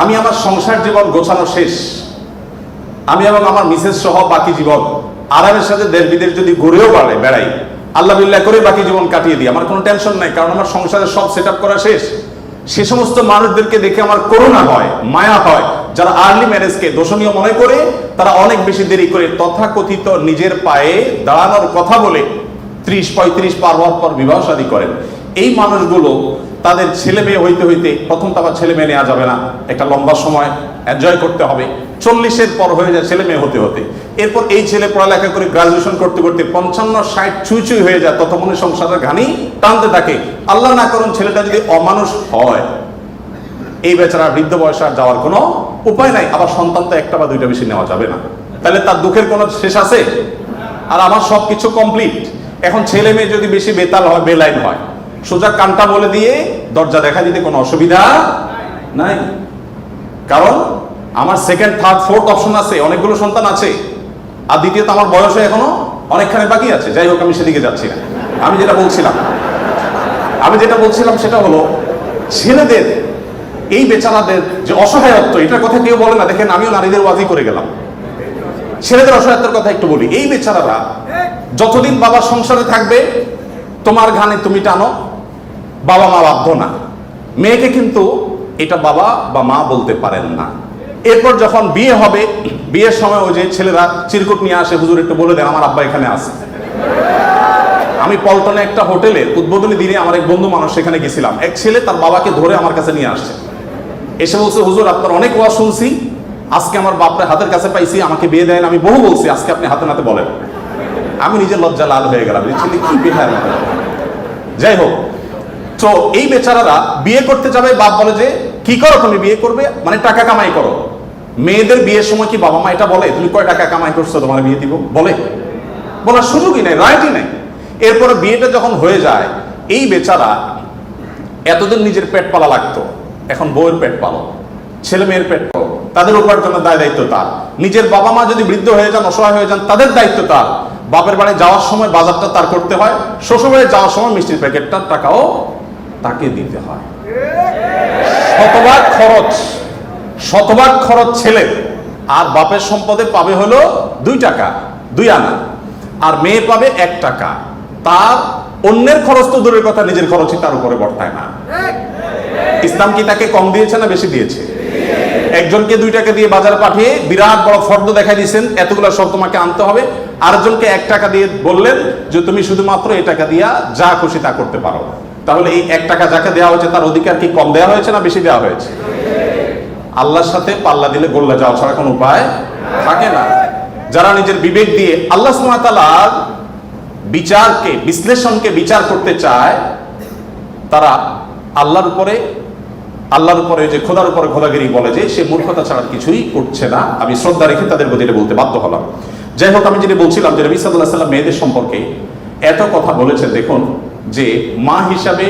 আমি আমার সংসার জীবন গোছানো শেষ, আমি এবং আমার মিসেস সহ বাকি জীবন আরামের সাথে দেশ বিদেশ যদি ঘুরেও বেড়াই, আল্লাহ বিল্লাহ করে বাকি জীবন কাটিয়ে দিই, আমার কোনো টেনশন নাই, কারণ আমার সংসারের সব সেট আপ করা শেষ। সে সমস্ত মানুষদেরকে দেখে আমার করুণা হয়, মায়া হয়, যারা আর্লি ম্যারেজকে দোষণীয় মনে করে তারা অনেক বেশি দেরি করে তথাকথিত নিজের পায়ে দাঁড়ানোর কথা বলে 30-35 পার হওয়ার পর বিবাহ শাদী করেন। এই মানুষগুলো তাদের ছেলে মেয়ে হইতে হইতে, প্রথম তো আবার ছেলে মেয়ে নেওয়া যাবে না, একটা লম্বা সময় এনজয় করতে হবে, 40-এর পর হয়ে যায় ছেলে মেয়ে হতে হতে, এরপর এই ছেলে পড়ালেখা করে গ্রাজুয়েশন করতে করতে 55-60 ছুঁই হয়ে যায়, ততক্ষণে সংসারের ঘানি টানতে থাকে। আল্লাহ না করুন ছেলেটা যদি অমানুষ হয়, এই বেচারা বৃদ্ধ বয়সে আর যাওয়ার কোনো উপায় নাই। আবার সন্তান তো একটা বা দুইটা বেশি নেওয়া যাবে না, তাহলে তার দুঃখের কোনো শেষ আছে? আর আমার সবকিছু কমপ্লিট। এখন ছেলে মেয়ে যদি বেশি বেতাল হয়, বেলাইন হয়, সোজা কানটা বলে দিয়ে দরজা দেখা দিতে কোনো অসুবিধা নাই, কারণ আমার সেকেন্ড থার্ড ফোর্থ অপশন আছে, অনেকগুলো সন্তান আছে। আর দ্বিতীয়ত আমার বয়সে এখনো অনেকখানি বাকি আছে। যাই হোক, আমি সেদিকে যাচ্ছি না। আমি যেটা বলছিলাম সেটা হলো ছেলেদের, এই বেচারাদের যে অসহায়ত্ব, এটার কথা কেউ বলে না। দেখেন, আমিও নারীদের ওয়াজি করে গেলাম, ছেলেদের অসহায়ত্বের কথা একটু বলি। এই বেচারারা যতদিন বাবার সংসারে থাকবে, তোমার ঘানে তুমি টানো, বাবা মা বাধ্য না। মেয়েকে কিন্তু এটা বাবা বা মা বলতে পারেন না। এরপর যখন বিয়ে হবে, বিয়ের সময় ওই যে ছেলেরা চিরকুট নিয়ে আসে, হুজুর একটু বলে দেন আমার আব্বা এখানে আছে। আমি পল্টনে একটা হোটেলে উদ্বোধনী দিনে আমার এক বন্ধু মানুষ সেখানে গেছিলাম, এক ছেলে তার বাবাকে ধরে আমার কাছে নিয়ে আসছে, এসে বলছে হুজুর আপনার অনেক ওয়াজ শুনছি, আজকে আমার বাপরে হাতের কাছে পাইছি, আমাকে বিয়ে দেন। আমি বহু বলছি, আজকে আপনি হাতে নাতে বলেন। আমি নিজের লজ্জা লাল হয়ে গেলাম, ছেলে কি বেহার মতো। যাই হোক, তো এই বেচারারা বিয়ে করতে যাবে, বাপ বলে যে কি করো তুমি, বিয়ে করবে মানে টাকা কামাই করো। মেয়েদের বিয়ের সময় কি বাবা মা এটা বলে তুমি কয় টাকা কামাই করছো তোমার বিয়ে দিব? বলার সুযোগই নাই, রাইটই নাই। এরপরে বিয়েটা যখন হয়ে যায়, এই বেচারা এতদিন নিজের পেট পালা লাগতো, এখন বউয়ের পেট পালো, ছেলে মেয়ের পেট পালো, তাদের উপার্জনের দায় দায়িত্ব তার। নিজের বাবা মা যদি বৃদ্ধ হয়ে যান, অসহায় হয়ে যান, তাদের দায়িত্ব তার। বাপের বাড়ি যাওয়ার সময় বাজারটা তার করতে হয়, শ্বশুর বাড়ি যাওয়ার সময় মিষ্টির প্যাকেটটার টাকাও তাকে দিতে হয়। শতভাগ খরচ ছেলে, আর বাপের সম্পদে পাবে হলো 2 টাকা 2 আনা, আর মেয়ে পাবে 1 টাকা। তার অন্যের খরচ তো দূরের কথা, নিজের খরচই তার উপরে বর্তায় না। ইসলাম কি তাকে কম দিয়েছে না বেশি দিয়েছে? একজনকে 2 টাকা দিয়ে বাজারে পাঠিয়ে বিরাট বড় ফর্দ দেখাই দিয়েছেন, এতগুলো সব তোমাকে আনতে হবে। আরেকজনকে 1 টাকা দিয়ে বললেন যে তুমি শুধুমাত্র এই টাকা দিয়া যা খুশি তা করতে পারো। তাহলে এই 1 টাকা যাকে দেওয়া হয়েছে তার অধিকার কি কম দেওয়া হয়েছে না বেশি দেওয়া হয়েছে? আল্লাহর সাথে পাল্লা দিলে গোল্লা যাওয়া ছাড়া কোনো উপায় থাকে না। যারা নিজের বিবেক দিয়ে আল্লাহ সুবহানাহু ওয়া তাআলার বিচারকে, বিশ্লেষণকে বিচার করতে চায়, তারা আল্লাহর উপরে যে খোদার উপরে খোদাগিরি বলে যে সে মূর্খতা ছাড়া কিছুই করছে না। আমি শ্রদ্ধা রেখে তাদের প্রতি বলতে বাধ্য হলাম। যাই হোক, আমি যেটা বলছিলাম যে নবী সাল্লাল্লাহু আলাইহি ওয়াসাল্লাম মেয়েদের সম্পর্কে এত কথা বলেছেন, দেখুন যে মা হিসাবে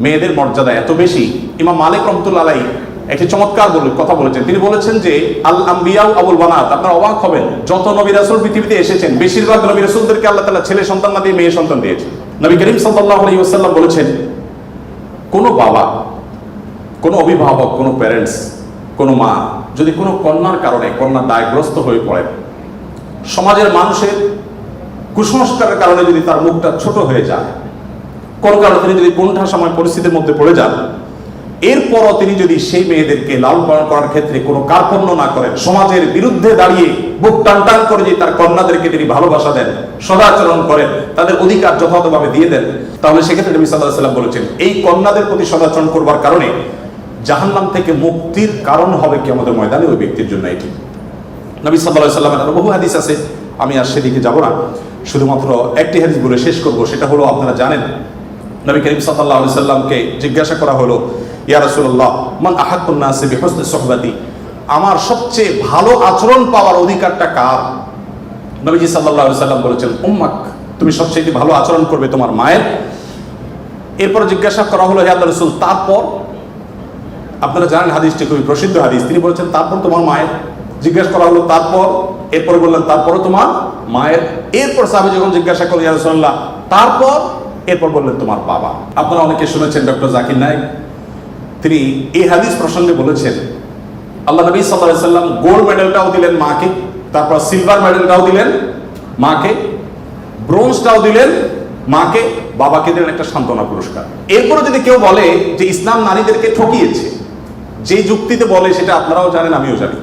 মেয়েদের মর্যাদা এত বেশি। ইমাম মালিক রাহমাতুল্লাহ আলাইহি একটি চমৎকার কথা বলেছেন। তিনি বলেছেন যে আল আম্বিয়া আবুল বানাত, আপনারা অবাক হবেন, যত নবী রাসূল পৃথিবীতে এসেছেন বেশিরভাগ নবী রাসূলদেরকে আল্লাহ তাআলা ছেলে সন্তান না দিয়ে মেয়ে সন্তান দিয়েছেন। নবী করিম সাল্লাল্লাহু আলাইহি ওয়াসাল্লাম বলেছেন, কোনো বাবা, কোনো অভিভাবক, কোনো প্যারেন্টস, কোনো মা যদি কোনো কন্যার কারণে কন্যা দায়গ্রস্ত হয়ে পড়ে, সমাজের মানুষের কুসংস্কারের কারণে যদি তার মুখটা ছোট হয়ে যায়, কোন কারণে তিনি যদি কোনটা সময় পরিস্থিতির মধ্যে পড়ে যান, এরপরও তিনি যদি সেই মেয়েদেরকে লালন পালন করার ক্ষেত্রে কোনো কার্পণ্য না করেন, সমাজের বিরুদ্ধে দাঁড়িয়ে বুক টান টান করে যে তার কন্যাদেরকে তিনি ভালোবাসা দেন, সদাচরণ করেন, তাদের অধিকার যথাযথভাবে দিয়ে দেন, তাহলে সেক্ষেত্রে নবী সাল্লাল্লাহু আলাইহি ওয়াসাল্লাম বলেছেন এই কন্যাদের প্রতি সদাচরণ করবার কারণে জাহান্নাম থেকে মুক্তির কারণ হবে কিয়ামতের ময়দানে ওই ব্যক্তির জন্য। এটি নবী সাল্লাল্লাহু আলাইহি ওয়াসাল্লামের বহু হাদিস আছে, আমি আর সেদিকে যাব না, শুধুমাত্র একটি হাদিস বলে শেষ করব। সেটা হলো, আপনারা জানেন নবী করিম সাল্লাল্লাহু আলাইহি ওয়াসাল্লামকে জিজ্ঞাসা করা হলো, ইয়া রাসূলুল্লাহ মান আহাক্কুন নাসি বিহুসনি সুহবাতি, আমার সবচেয়ে ভালো আচরণ পাওয়ার অধিকারটা কার? নবীজি সাল্লাল্লাহু আলাইহি ওয়াসাল্লাম বলেছেন উম্মাক, তুমি সবচেয়ে ভালো আচরণ করবে তোমার মায়ের। এরপর জিজ্ঞাসা করা হলো, হে আল্লাহর রাসূল তারপর? আপনারা জানেন হাদিসটি খুবই প্রসিদ্ধ হাদিস। তিনি বলেছেন তারপর তোমার মায়ের। জিজ্ঞাসা করা হলো তারপর, এরপর বললেন তারপরে তোমার মায়ের। এরপর সাহাবী যখন জিজ্ঞাসা করলেন ইয়া রাসূলুল্লাহ তারপর, এরপর বললেন তোমার বাবা। আপনারা অনেকে শুনেছেন ডক্টর জাকির নায়েক, তিনি এই হাদিস প্রসঙ্গে বলেছেন আল্লাহ নবী সাল্লাল্লাহু আলাইহি ওয়াসাল্লাম গোল্ড মেডেলটাও দিলেন মাকে, তারপর সিলভার মেডেলটাও দিলেন মাকে, ব্রোঞ্জটাও দিলেন মাকে, বাবাকে দিলেন একটা সান্ত্বনা পুরস্কার। এরপরে যদি কেউ বলে যে ইসলাম নারীদেরকে ঠকিয়েছে, যে যুক্তিতে বলে সেটা আপনারাও জানেন আমিও জানি,